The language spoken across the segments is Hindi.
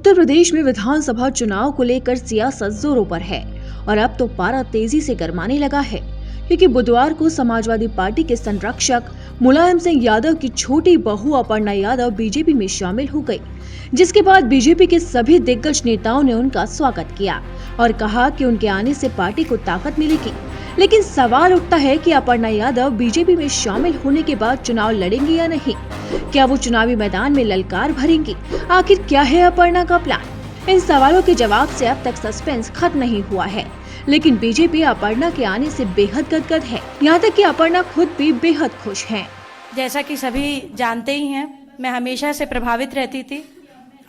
उत्तर प्रदेश में विधानसभा चुनाव को लेकर सियासत जोरों पर है और अब तो पारा तेजी से गरमाने लगा है, क्योंकि बुधवार को समाजवादी पार्टी के संरक्षक मुलायम सिंह यादव की छोटी बहू अपर्णा यादव बीजेपी में शामिल हो गई, जिसके बाद बीजेपी के सभी दिग्गज नेताओं ने उनका स्वागत किया और कहा कि उनके आने से पार्टी को ताकत मिलेगी। लेकिन सवाल उठता है कि अपर्णा यादव बीजेपी में शामिल होने के बाद चुनाव लड़ेंगी या नहीं। क्या वो चुनावी मैदान में ललकार भरेंगी? आखिर क्या है अपर्णा का प्लान? इन सवालों के जवाब से अब तक सस्पेंस खत्म नहीं हुआ है, लेकिन बीजेपी अपर्णा के आने से बेहद गदगद है। यहाँ तक कि अपर्णा खुद भी बेहद खुश हैं। जैसा कि सभी जानते ही हैं, मैं हमेशा से प्रभावित रहती थी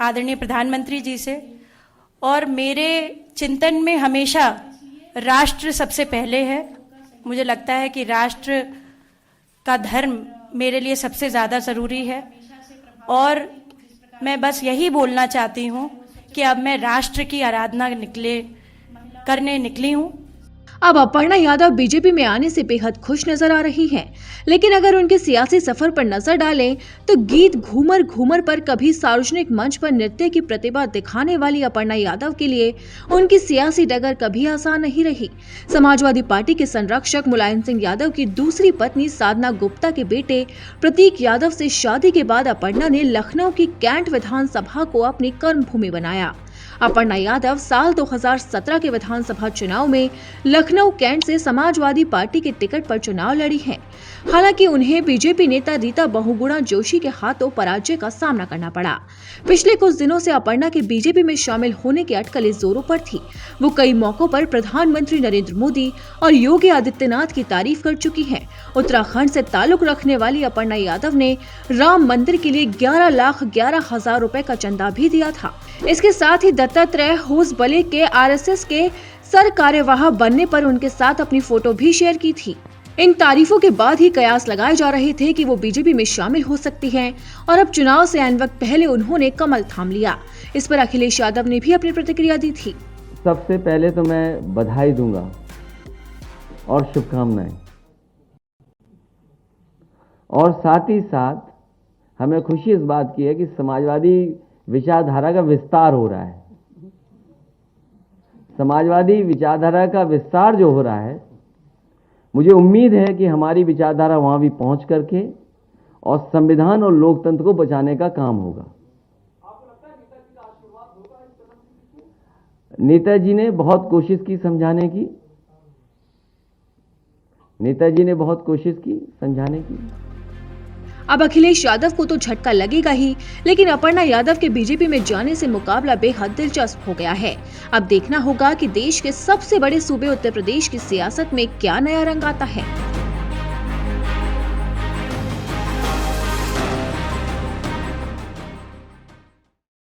आदरणीय प्रधानमंत्री जी से, और मेरे चिंतन में हमेशा राष्ट्र सबसे पहले है। मुझे लगता है कि राष्ट्र का धर्म मेरे लिए सबसे ज़्यादा ज़रूरी है, और मैं बस यही बोलना चाहती हूँ कि अब मैं राष्ट्र की आराधना करने निकली हूँ। अब अपर्णा यादव बीजेपी में आने से बेहद खुश नजर आ रही हैं, लेकिन अगर उनके सियासी सफर पर नजर डालें तो गीत घूमर घूमर पर कभी सार्वजनिक मंच पर नृत्य की प्रतिभा दिखाने वाली अपर्णा यादव के लिए उनकी सियासी डगर कभी आसान नहीं रही। समाजवादी पार्टी के संरक्षक मुलायम सिंह यादव की दूसरी पत्नी साधना गुप्ता के बेटे प्रतीक यादव से शादी के बाद अपर्णा ने लखनऊ की कैंट विधानसभा को अपनी कर्मभूमि बनाया। अपर्णा यादव साल 2017 के विधानसभा चुनाव में लखनऊ कैंट से समाजवादी पार्टी के टिकट पर चुनाव लड़ी हैं। हालांकि उन्हें बीजेपी नेता रीता बहुगुणा जोशी के हाथों पराजय का सामना करना पड़ा। पिछले कुछ दिनों से अपर्णा के बीजेपी में शामिल होने की अटकलें जोरों पर थी। वो कई मौकों पर प्रधानमंत्री नरेंद्र मोदी और योगी आदित्यनाथ की तारीफ कर चुकी हैं। उत्तराखंड से ताल्लुक रखने वाली अपर्णा यादव ने राम मंदिर के लिए 11,11,000 रुपए का चंदा भी दिया था। इसके साथ ही दत्तात्रेय होसबले के आरएसएस के सर कार्यवाह बनने पर उनके साथ अपनी फोटो भी शेयर की थी। इन तारीफों के बाद ही कयास लगाए जा रहे थे कि वो बीजेपी में शामिल हो सकती हैं, और अब चुनाव से ऐन वक्त पहले उन्होंने कमल थाम लिया। इस पर अखिलेश यादव ने भी अपनी प्रतिक्रिया दी थी। सबसे पहले तो मैं बधाई दूंगा और शुभकामनाएं, और साथ ही साथ हमें खुशी इस बात की है कि समाजवादी विचारधारा का विस्तार हो रहा है। समाजवादी विचारधारा का विस्तार जो हो रहा है, मुझे उम्मीद है कि हमारी विचारधारा वहां भी पहुंच करके और संविधान और लोकतंत्र को बचाने का काम होगा। नेताजी ने बहुत कोशिश की समझाने की, समझाने की। अब अखिलेश यादव को तो झटका लगेगा ही, लेकिन अपर्णा यादव के बीजेपी में जाने से मुकाबला बेहद दिलचस्प हो गया है। अब देखना होगा कि देश के सबसे बड़े सूबे उत्तर प्रदेश की सियासत में क्या नया रंग आता है।